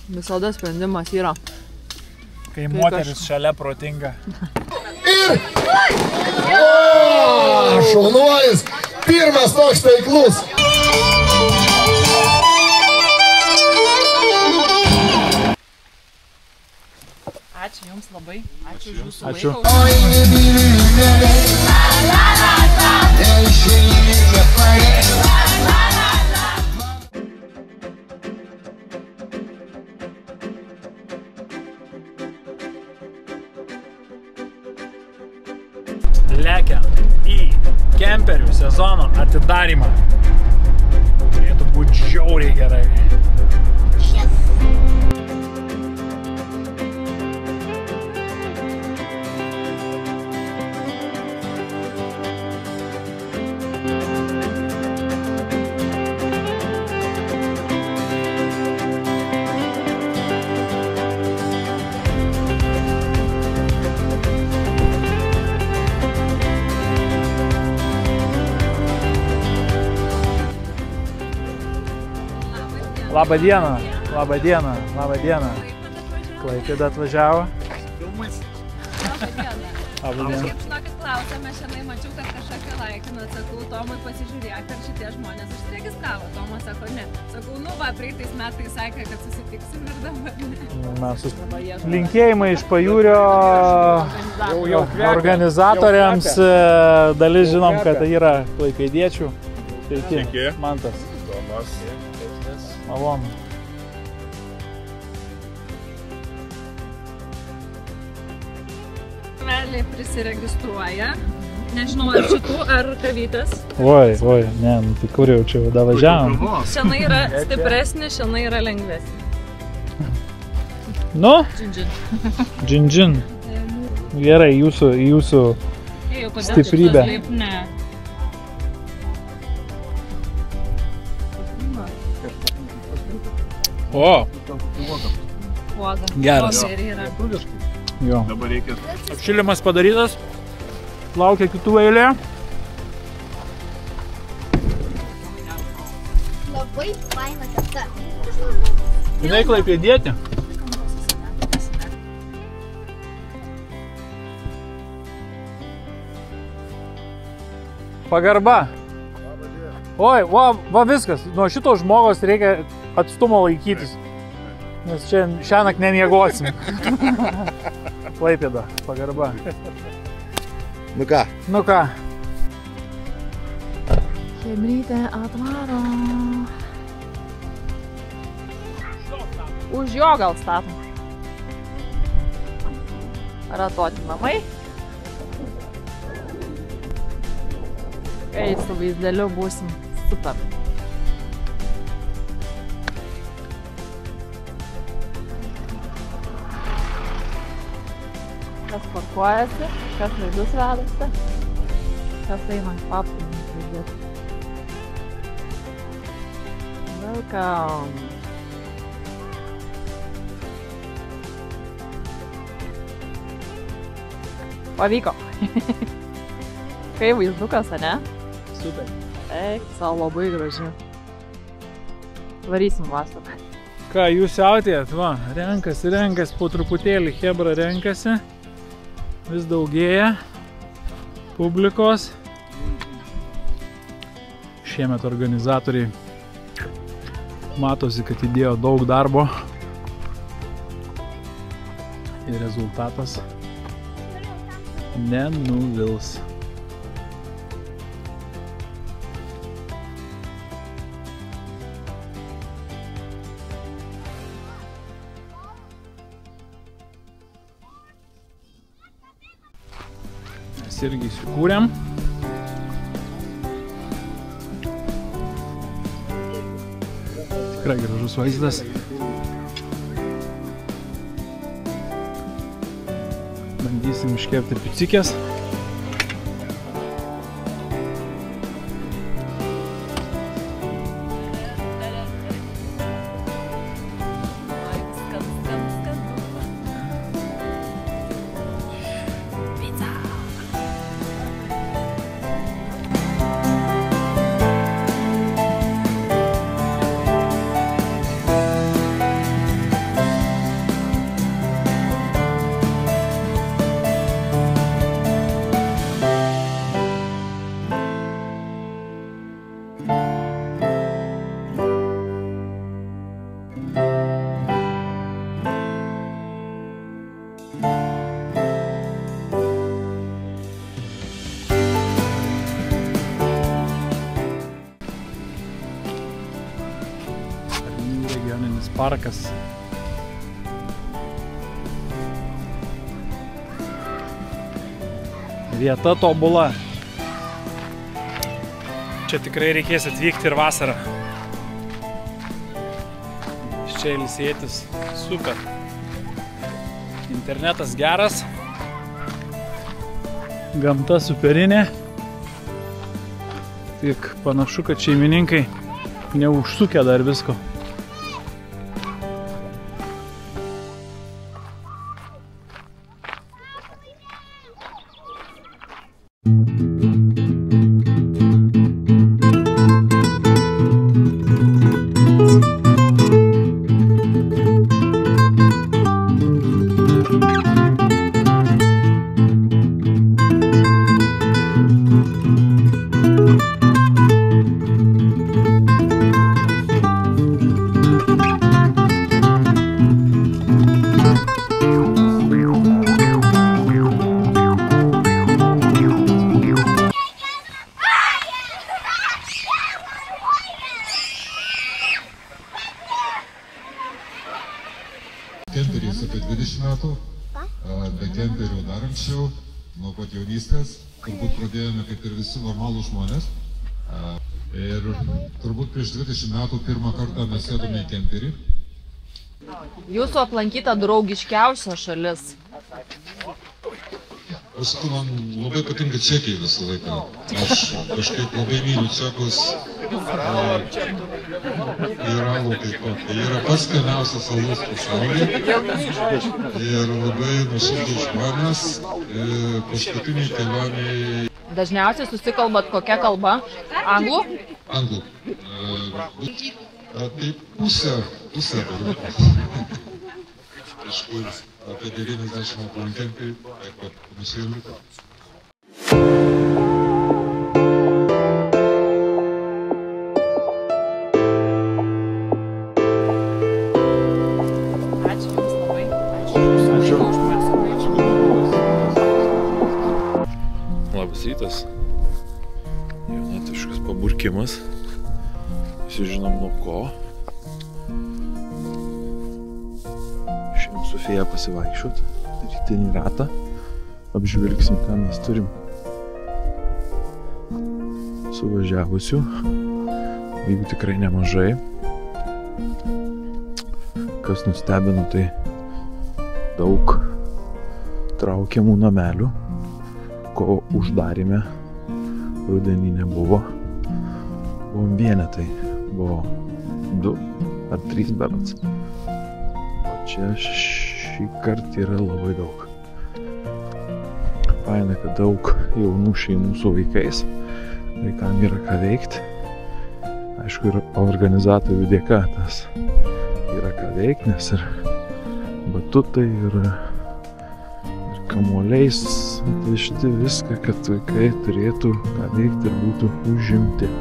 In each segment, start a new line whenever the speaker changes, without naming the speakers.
Visada sprendimas yra.
Kai moteris šalia protinga.
Ir... O, šaunuolis! Pirmas toks taiklus!
Ačiū Jums labai. Ačiū už Jūsų
Ačiū.
laiką.
Lekia į kemperių sezono atidarymą. Turėtų būti žiauriai gerai. Labą dieną, labą dieną, labą dieną. Klaipėda atvažiavo. Labą dieną.
Kaip žinokit klausėme, šiandien mačiau, kad kažką laikino, sakau, Tomui pasižiūrėk, ar šitie žmonės užsiregistravo. Tomas sako, ne. Sakau, nu va, praeitais metais sakė, kad susitiksim ir dabar ne.
Linkėjimai iš Pajūrio organizatoriams. Dalis žinom, kad tai yra klaipėdiečių. Sveiki, Mantas.
Tomas.
Malonu.
Realiai prisiregistruoja. Nežinau, ar šitų, ar kavytės.
Oi, ne, nu tai kur jau čia davažiavom.
Šiandien yra stipresni, šiandien yra lengvesni.
Nu?
Džin.
Džin. Gerai, jūsų stiprybė.
Ne.
O,
Uoga.
geras.
Ir yra.
Jo.
Dabar reikia...
Apšilimas padarytas. Laukia kitų eilė.
Labai faina kata.
Jinai klaipėdietė. Pagarba. Oi, va viskas. Nuo šito žmogaus reikia atstumo laikytis. Nes čia šiąnakt nemiegosim. Klaipėda, pagarba.
Nu ką?
Nu ką?
Chebrytė atvaro. Už jo gal statom. Ratoti namai. Kai su vaizdeliu būsim super. Kas parkuojasi, kas laidus vedasi, kas eina į paplūdimį. Welcome. Pavyko. Kai vaizdukas, ane?
Super.
Eik, savo labai graži. Varysim vasarą.
Ką, jūs jautėt? Va, renkasi, po truputėlį chebra renkasi. Vis daugėja publikos. Šiemet organizatoriai matosi, kad įdėjo daug darbo. Ir rezultatas nenuvils. Mes irgi įsikūrėm. Tikrai gražus vaizdas. Bandysim iškepti picikės. Botaninis parkas. Vieta tobula. Čia tikrai reikės atvykti ir vasarą. Iš čia ilsėtis. Super. Internetas geras. Gamta superinė. Tik panašu, kad šeimininkai neužsukę dar visko.
Kemperis apie 20 metų, be kemperių dar anksčiau, nuo pat jaunystės, turbūt pradėjome kaip ir visi normalų žmonės. Ir turbūt prieš 20 metų pirmą kartą mes sėdome į kemperį.
Jūsų aplankyta draugiškiausia šalis.
Aš sakau, man labai patinka Čekiai visą laiką. Aš kažkaip labai myliu Čekus. Iralų taip pat. Tai yra pats skaniausias alus pasaulyje. Ir labai nuoširdžiai žmonės. Paskutiniai kelionėje.
Dažniausiai susikalbat kokia kalba? Anglų?
Anglų. Tai pusę turbūt. Aišku, apie 90 aplankėm, taip pat panašiai liko.
Ačiū Jums labai.
Labas rytas. Jaunatiškas paburkimas. Visi žinom nuo ko. Su Fėja pasivaikščiot, rytinį ratą, apžvelgsim, ką mes turim suvažiavusių, jeigu tikrai nemažai. Kas nustebino, tai daug traukiamų namelių, ko uždarėme rudenį nebuvo. Buvom vienetai, buvo 2 ar 3 berods. Čia šį kartą yra labai daug. Faina, kad daug jaunų šeimų su vaikais. Vaikam yra ką veikti. Aišku, ir organizatorių dėka tas yra ką veikti, nes ir batutai, ir kamuoliais atvežti viską, kad vaikai turėtų ką veikti ir būtų užimti.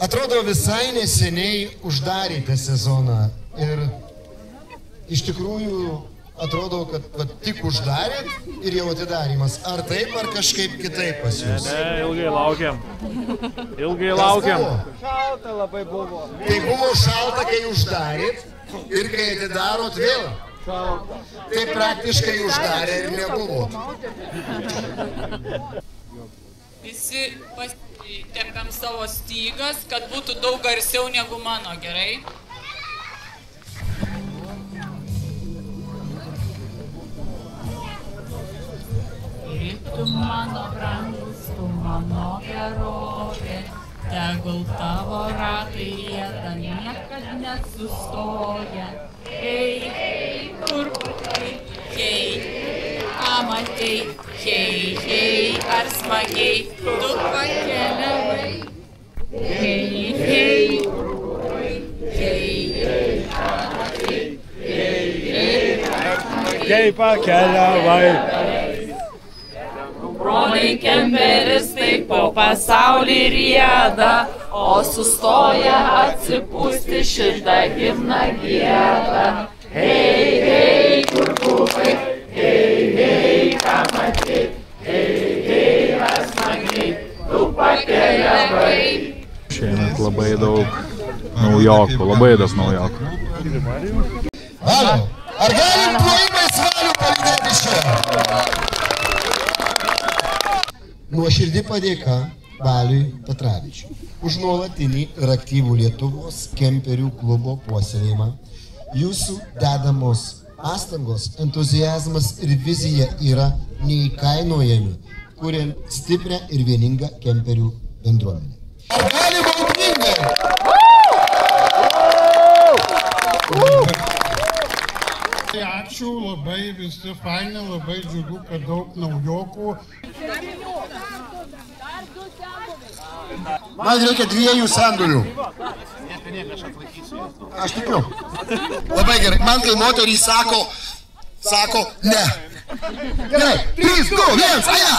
Atrodo, visai neseniai uždarėte sezoną ir iš tikrųjų atrodo, kad tik uždarėt ir jau atidarimas. Ar taip, ar kažkaip kitaip pas jūs?
Ne, ilgai laukiam. Ilgai laukiam.
Šalta labai buvo. Tai buvo šalta, kai uždarėt ir kai atidarot vėl. Tai praktiškai uždarė ir nebuvo.
Visi pasitempėm savo stygas, kad būtų daug garsiau negu mano, gerai? Tu mano brangus, tu mano gerovė, tegul tavo ratai rieda, niekad nesustoja. Hei, hei, kur buvai, hei, amatei, hei, hei, ar smagiai, tu pakeliavai. Hei, hei, kur buvai, hei, hei, amatei, hei, hei, ar smagiai,
Hei, pakeliavai.
Broliai kemperis taip po pasaulį rieda, o sustoja atsipūsti šitą himną gieda. Hei, hei, kur buvai, hei, hei, ką matei, hei, hei, ar smagiai, tu pakeliavai.
Šiemet labai daug naujokų, labai daug naujokų.
Valiu, ar galim plojimais Valiu palydėti čia? Nuoširdi padėka Valiui Petravičiui už nuolatinį ir aktyvų Lietuvos kemperių klubo puoselėjimą. Jūsų dedamos pastangos, entuziazmas ir vizija yra neįkainojami, kuriant stiprią ir vieningą kemperių bendruomenę. Ar galima ugningai?
Ačiū, labai visi faini, labai džiugu, kad daug naujokų.
Man reikia 2 sandorių. Aš tikiu. Labai gerai. Man kai moterys sako ne. Gerai. 3, 2, 1, aja!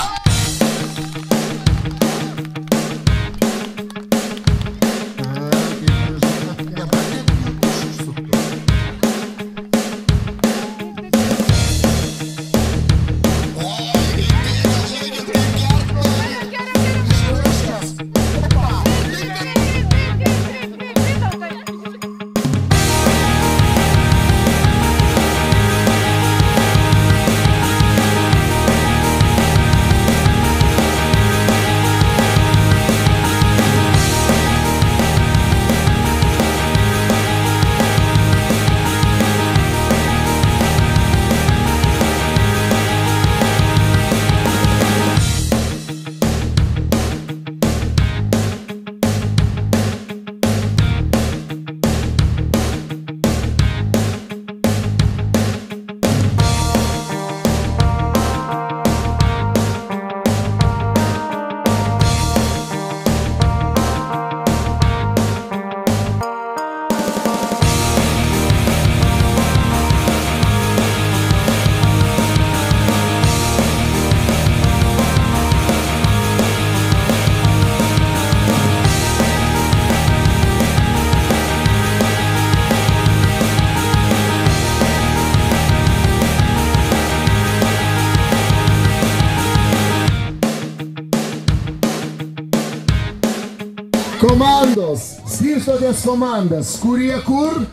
Komandos, skirstotės komandas, kurie kur?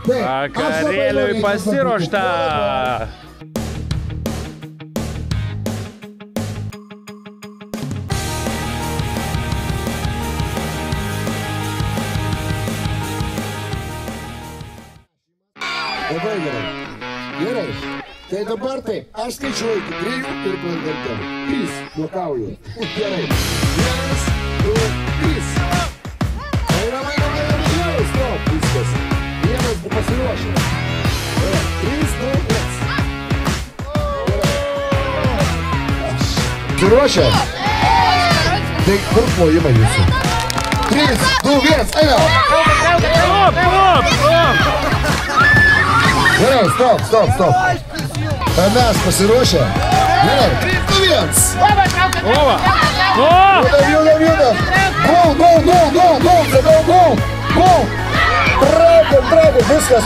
Vakarėliui pasiruošta.
Labai gerai. Gerai. Tai dabar taip, aš skaičiuoju iki 3 ir plandartėm. 3, juokauju. Gerai. 1, 2, 3. Tai yra važiuoju, stop, viskas. 1 pasiruošę. 3, 2, 1. Pasiruošę? Tai kur plojimai jūsų? 3, 2, 1, eina! Gerai, stop. Mes pasiruošę? Gerai, 3, 2, 1. Evans.
Ova!
Judam. Gol. Traukiam, viskas,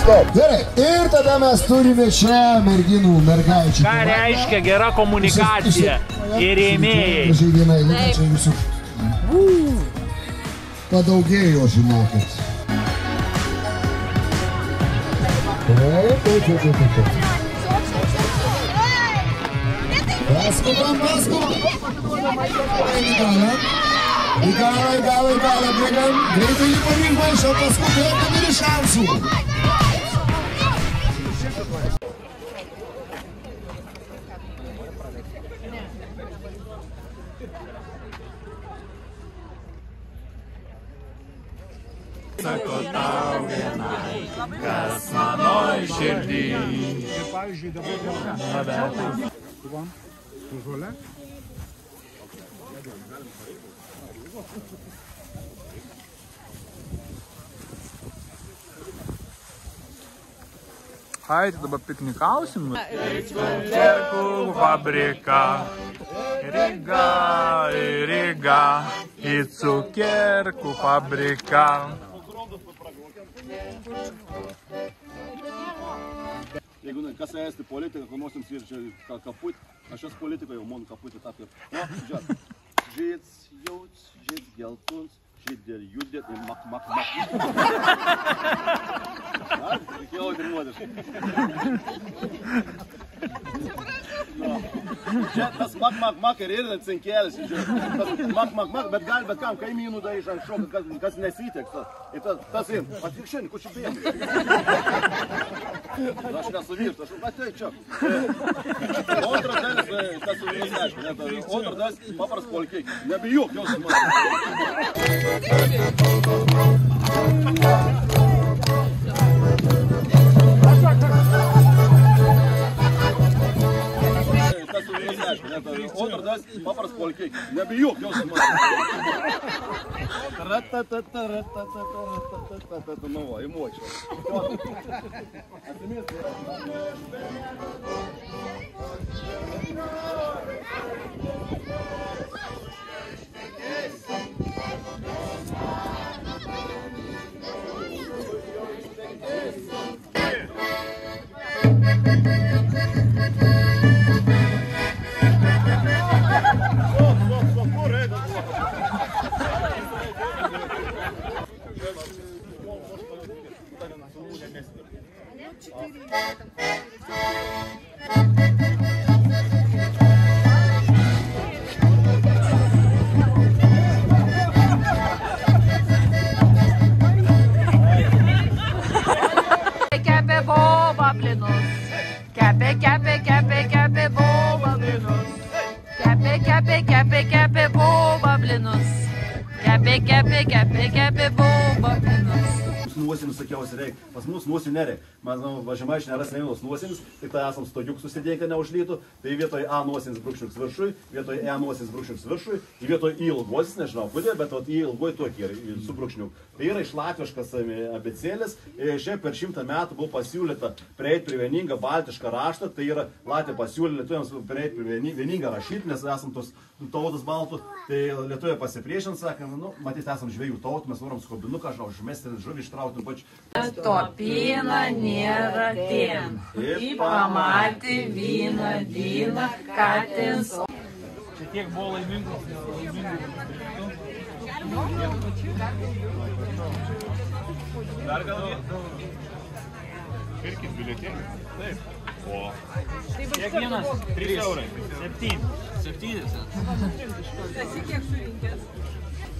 stop. Gerai, ir tada mes turime čia merginų, mergaičių.
Ką reiškia gera komunikacija ir rėmėjai?
Žaidimai, čia visų. Padaugėjo, žinokit. Taip. Paskubam. Į galą, bėgam. Greitai jį pavink maišą, paskubėti turi šansų.
Sako tau vienai, kas manoj širdį.
Pavyzdžiui, dabar su žole. Ai, tai dabar piknikausim. Cukerkų fabrika. Ryga, į cukerkų fabriką.
Jeigu kas esti politika, ko nosim svirčia kaput, aš esu politika jau mon kaputį tapė. O, žiūrėt, žyds, jauts, žyds, geltuns, žydėl judėt ir mak. Reikėjo treniruotis. Čia tas mak ir yra cinkelis. Mak, bet gal, bet kam kaimynų da iš anksčiau, kas nesiteks. Ir tas ir, atvirkščiai, kur čia bėgi. Aš nesuvirtu, aš atei čia. Otras dalis, tas suvirtas, aišku. Otras dalis, papras polkiai. Nebijok, jos man. Otras dalis, papras polkiai. Nebijok, jos man. Nu, emocija.
Kepė boba blinus. Kepė boba blinus. Kepė boba blinus. Kepė boba blinus.
Nuosinis sakiausi reik, pas mus nuosių nereik. Mes važiamai iš neras nevinos nuosinis, tik tai esam stogiuk susidėję, neužlytų. Tai vietoj A nuosinis brūkšniuks viršui, vietoj E nuosinis brūkšniuks viršui, ir vietoj I ilguosis, nežinau kodėl, bet I ilguoj tokie su brūkšniuk. Tai yra iš latviškas abecėlis. Šiaip per 100 metų buvo pasiūlyta prieiti prie vieningą baltišką raštą. Tai yra Latvija pasiūlė lietuviams prieiti prie vieningą rašyti, nes esam tos tautos baltų. Tai lietuvė pasipriešint, sakė, nu, matyti, esam žvejų tautų, mes norim skobinuką, užmesti žuvį ištrauti pačiu.
Topina nėra tien. Pamatė vyną, katins.
Čia tiek buvo laimingų. Dar gal pirkit bilietėlį? Taip. O. Kiek vienas? 3 eurai. 7.
Esi kiek surinkęs?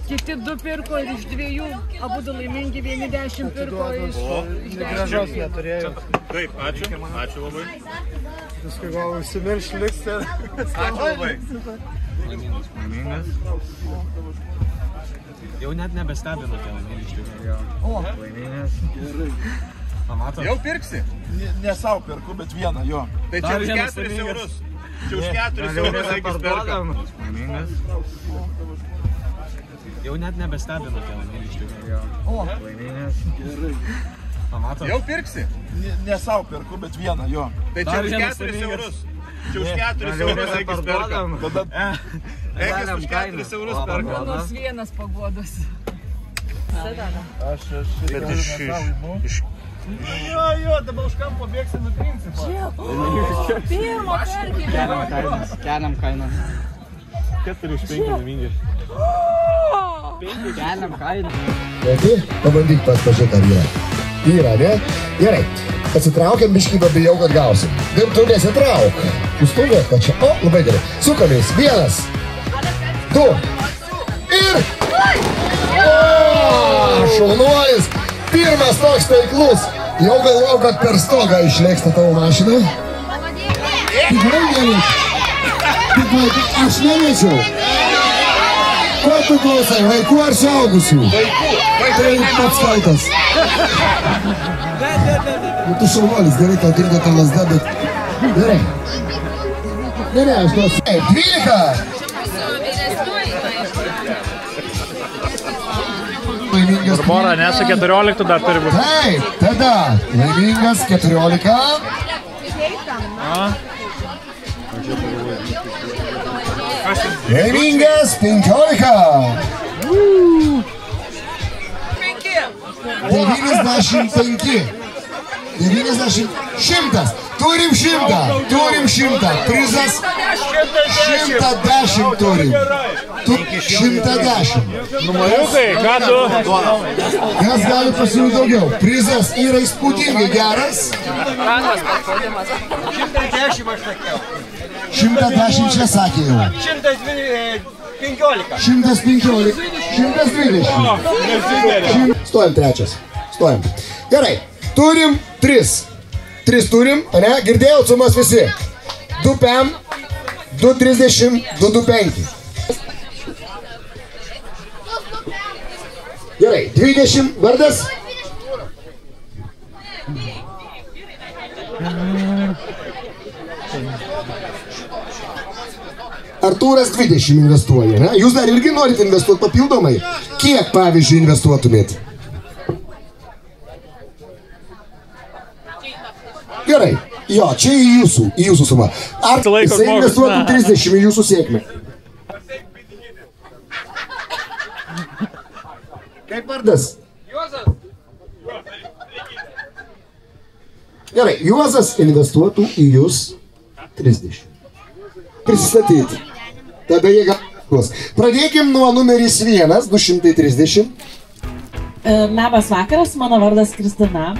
Kiti 2 pirko ir iš 2, abudu laimingi, vieni 10 pirko iš 10.
Gražos neturėjau.
Taip, ačiū labai.
Paskui gal užsimirš liks ir...
Ačiū labai.
Laimingas. Jau net nebestebino tie laimingi iš tikrųjų. O, laimingas. Gerai. Pamato.
Jau pirksi?
Ne savo pirku, bet vieną, jo.
Tai čia už 4 eurus. Čia už 4 eurus reikės perka.
Laimingas. Jau net nebestebino tie laimingi iš tikrųjų. O, laimingas. Gerai. Pamato.
Jau pirksi?
Ne savo pirku, bet vieną, jo.
Tai čia už 4 eurus.
Čia už 4 eurus eikis perkam. Eikis už 4 eurus perkam.
Nors vienas paguodas.
Bet iš...
Jo, dabar už kampo bėgsi nutrinsi.
Pirmo perkime.
Keliam kainą.
4 už 5 laimingi.
Keliam kainą.
Pabandyk pats pažiūrėti, ar yra. Yra, ne? Gerai. Atsitraukiam biškį, bijau, kad gausim. Taip, tu nesitrauk. Užstumėt, kad čia. O, labai gerai. Sukamės. 1, 2 ir... O, šaunuolis. Pirmas toks taiklus. Jau galvojau, kad per stogą išlėksta tavo mašiną. Tikrai nelėčiau. Aš nelėčiau. Ko tu klausai, vaikų ar suaugusių? Tai pats kaltas. Tu šaunuolis, gerai, tau krito ta lazda, bet... Gerai. Ne, aš duosiu. 12.
Barbora, ne, su 14 dar turi būti.
Taip, tada laimingas 14. Laimingas 15. 95. 90. 100. Turim 100. Turim 100. Prizas 110 turim. 110.
Numariukai, ką tu?
Kas gali pasiūlyti daugiau? Prizas yra įspūdingai geras.
110 aš sakiau.
110 čia sakė jau.
115.
120. Stojam trečias. Stojam. Gerai. Turim 3. 3 turim, ne? Girdėjau sumas visi. 2 PM, 2.30, 2.25. Gerai, 20 vardas. Artūras 20 investuoja, ne? Jūs dar irgi norite investuoti papildomai? Kiek, pavyzdžiui, investuotumėt? Gerai, jo, čia į jūsų sumą. Ar jisai investuotų 30 į jūsų sėkmę? Kaip vardas?
Juozas.
Gerai, Juozas investuotų į jūs 30. Prisistatyti. Tada jie gali. Pradėkim nuo numeris 1, 230.
Labas vakaras, mano vardas Kristina.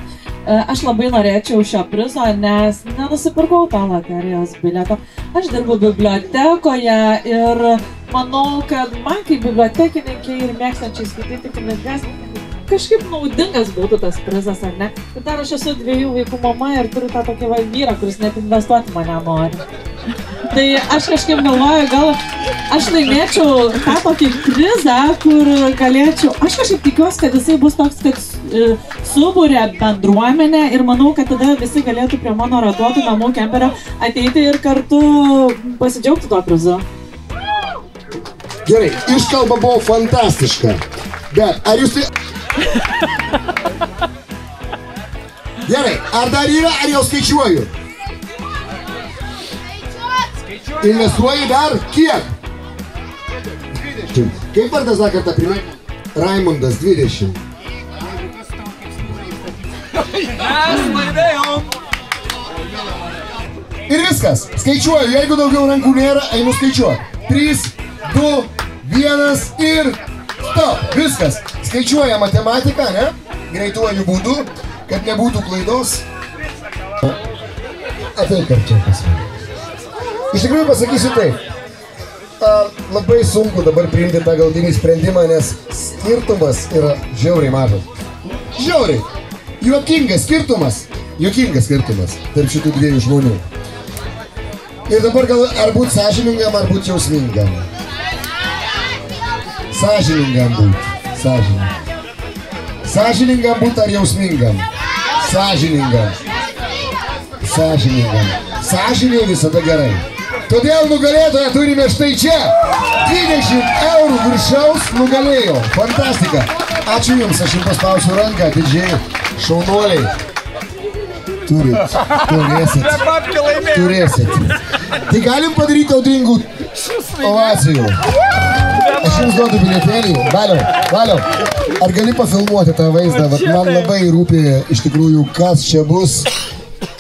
Aš labai norėčiau šio prizo, nes nenusipirkau to loterijos bilieto. Aš dirbu bibliotekoje ir manau, kad man kaip bibliotekininkė ir mėgstančiai skaityti knygas kažkaip naudingas būtų tas prizas, ar ne? Ir dar aš esu 2 vaikų mama ir turiu tą tokį vyrą, kuris net investuoti mane nori. Tai aš kažkaip galvoju, gal aš laimėčiau tą tokį prizą, kur galėčiau... Aš kažkaip tikiuosi, kad jisai bus toks, kad suburia bendruomenę ir manau, kad tada visi galėtų prie mano ratuotų namų kemperio ateiti ir kartu pasidžiaugti tuo prizu.
Gerai, iškalba buvo fantastiška. Bet ar jūs... Gerai, ar dar yra, ar jau skaičiuoju? Investuoji dar kiek? 20. Kaip vardas dar kartą primė? Raimundas 20.
Mes laimėjom.
Ir viskas. Skaičiuoju, jeigu daugiau rankų nėra, einu skaičiuoti. 3, 2, 1 ir stop. Viskas. Skaičiuoja matematiką, ne? Greituoju būdu, kad nebūtų klaidos. Ateik ar čia pas mane. Iš tikrųjų pasakysiu taip. Labai sunku dabar priimti tą galutinį sprendimą, nes skirtumas yra žiauriai mažas. Žiauriai. Juokingas skirtumas. Juokingas skirtumas tarp šitų 2 žmonių. Ir dabar gal ar būt sąžiningam, ar būt jausmingam. Sąžiningam būt. Sąžiningam. Sąžiningam būt ar jausmingam. Sąžiningam. Sąžiningam. Sąžinė visada gerai. Todėl nugalėtoją turime štai čia. 20 eurų viršaus nugalėjo. Fantastika. Ačiū Jums, aš Jums paspausiu ranką, didžiai, šaunuoliai. Turėsit. Tai galim padaryti audringų ovacijų. Aš jums duodu bilietėlį. Valiau, ar gali pafilmuoti tą vaizdą? Vat man labai rūpi iš tikrųjų, kas čia bus.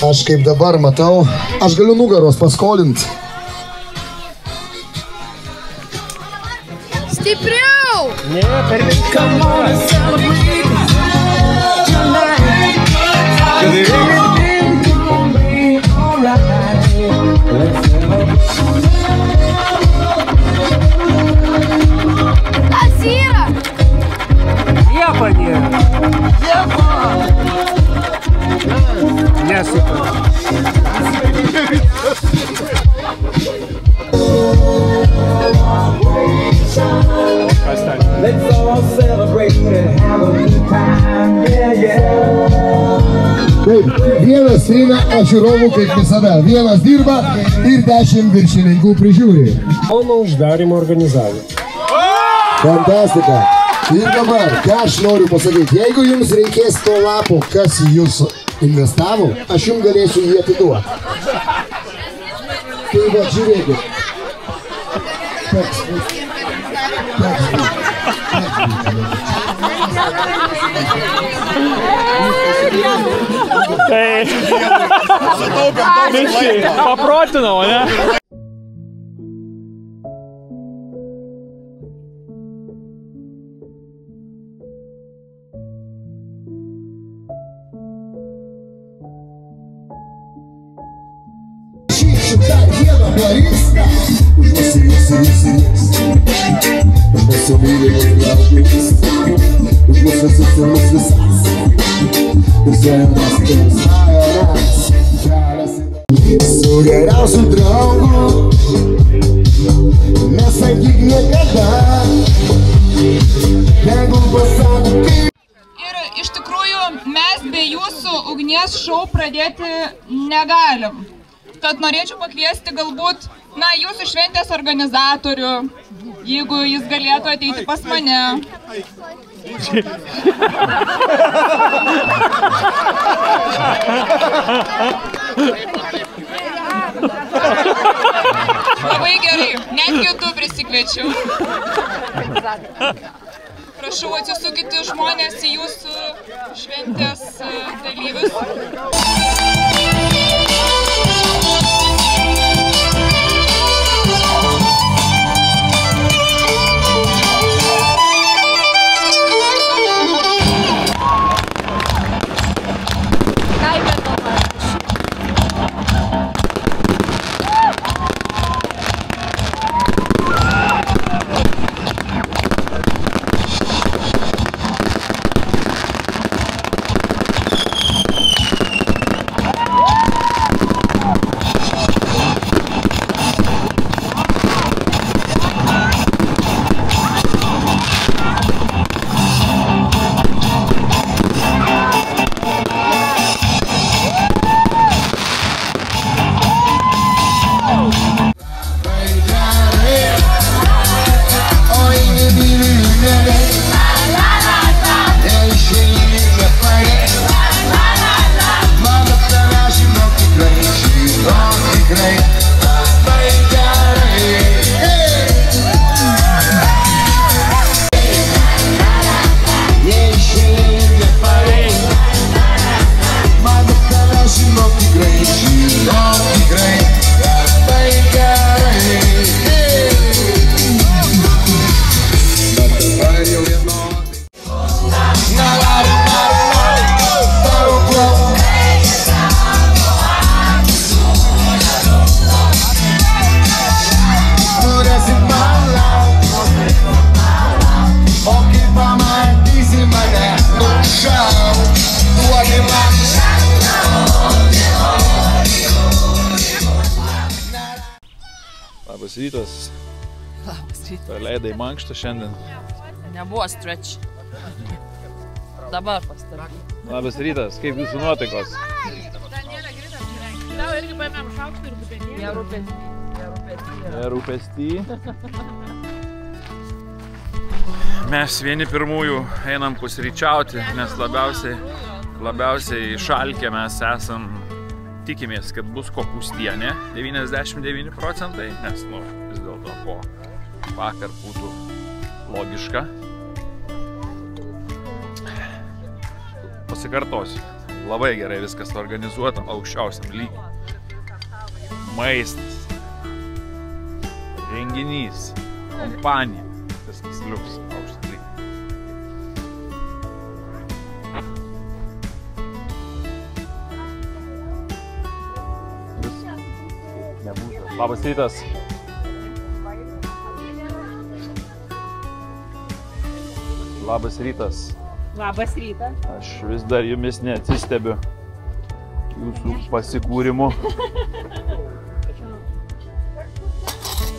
Aš kaip dabar matau, aš galiu nugaros paskolinti.
Stipriau!
Ne, per viską.
Kas yra?
Liepa nėra. Nesupa.
Let's all celebrate and have a good time, yeah.
Taip, vienas trina, o žiūrovų kaip visada. Vienas dirba ir 10 viršininkų prižiūri.
Kauno uždarymo organizavimą.
Fantastika. Ir dabar, ką aš noriu pasakyti, jeigu jums reikės to lapo, kas jūs investavo, aš jums galėsiu jį atiduoti. Tai va, žiūrėkit.
Tai biškai paprotinau, ne?
Dar vieną baristą. Už mus mylimus draugus. Už mus visus ir mus visas. Ir sėjimas tėvus majoras. Su geriausiu draugu nesakyk niekada. Jeigu pasako kaip.
Ir iš tikrųjų mes be jūsų ugnies šou pradėti negalim. Tad norėčiau pakviesti galbūt, jūsų šventės organizatorių, jeigu jis galėtų ateiti pas mane. Labai gerai, netgi tu prisikviečiau. Prašau, atsisukite žmonės į jūsų šventės dalyvius.
Labas rytas.
Labas rytas.
Praleidai mankštą šiandien.
Nebuvo stretch. Dabar pastarau.
Labas rytas, kaip jūsų nuotaikos?
Tau irgi paėmėm šaukštą ir dubenėlį.
Nerūpesty. Mes vieni pirmųjų einam pusryčiauti, nes labiausiai labiausiai šalkę mes esam, tikimės, kad bus kopūstienė 99%, nes, nu, vis dėlto po vakar būtų logiška. Pasikartosiu, labai gerai viskas organizuota aukščiausiam lygiui. Maistas, renginys, kompanija, viskas liuks aukštas lygiai. Labas rytas. Labas rytas.
Labas rytas.
Aš vis dar jumis neatsistebiu jūsų pasikūrimu.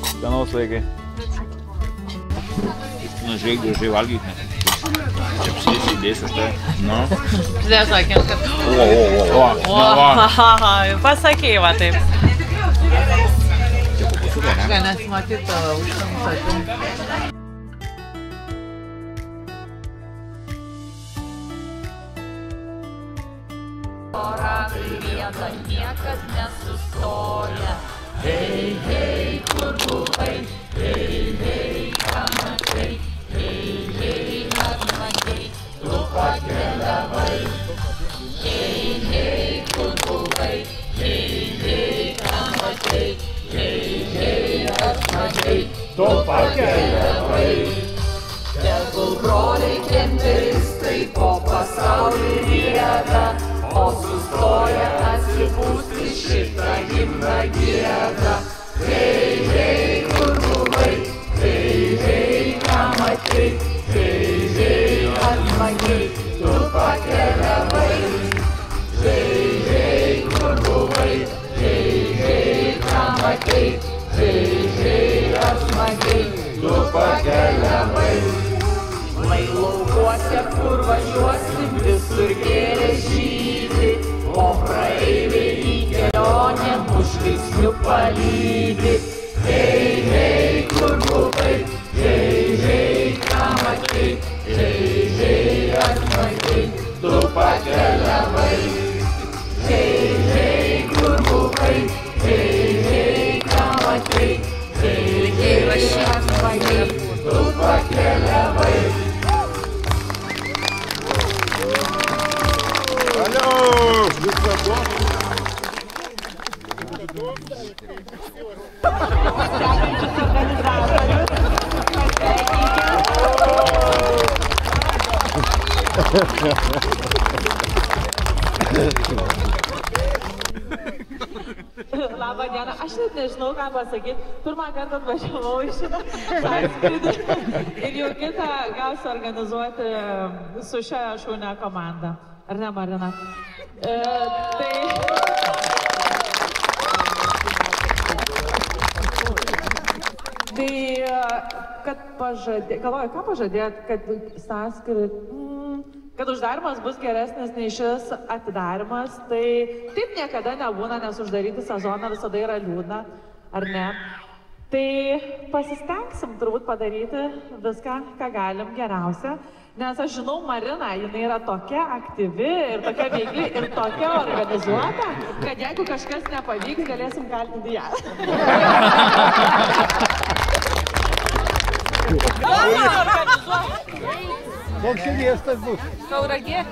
Skanaus, vaikai.
Žiūrėk, gražiai valgyti. Čia apsėsiu, įdėsiu štai. Nu.
Žiūrėk, sakėm, kad... Pasakėjai, va taip. Gal nesimatyt tavo užtamsatį.
Viena niekas nesustoja. Hei, hei, kur buvai? Hei, hei, ką matai? Hei, hei, ar matei? Tu pakeliavai. Hei, hei, kur buvai? Hei, hei, ką matei? Hei, hei, ar matei? Tu pakeliavai. Tegul broliai kemperistai po pasaulį rieda, o sustoja atsipūsti šitą himną gieda. Hei, hei, kur buvai? Hei, hei, ką matei? Hei, hei, ar matei? Tu pakeliavai. Hei, hei, kur buvai? Hei, hei, ką matei? Hei, hei, ar matei? Tu pakeliavai. Lai laukuose, kur važiuosim, visur gėlės žydi, o praeiviai į kelionę muškisniu palydi. Hei, hei, kur buvai? Hei, hei, ką matei? Hei, hei, ar matei? Tu pakeliavai. Hei, hei, kur buvai? Hei, hei, ką matei? Hei, hei, ar matei? Tu pakeliavai.
Labą dieną, aš net nežinau, ką pasakyti. Pirmą kartą atvažiavau į šitą sąskrydį ir jau kitą gausiu organizuoti su šia šaunia komanda. Ar ne, Marina? Tai, kad galvoju, ką pažadėt, kad kad uždarimas bus geresnis nei šis atidarimas, tai taip niekada nebūna, nes uždaryti sezoną visada yra liūdna, ar ne? Tai pasistengsim turbūt padaryti viską, ką galim geriausia, nes aš žinau Mariną, jinai yra tokia aktyvi ir tokia veikli ir tokia organizuota, kad jeigu kažkas nepavyks, galėsim kaltinti ją.
Koks čia miestas bus?
Tauragė.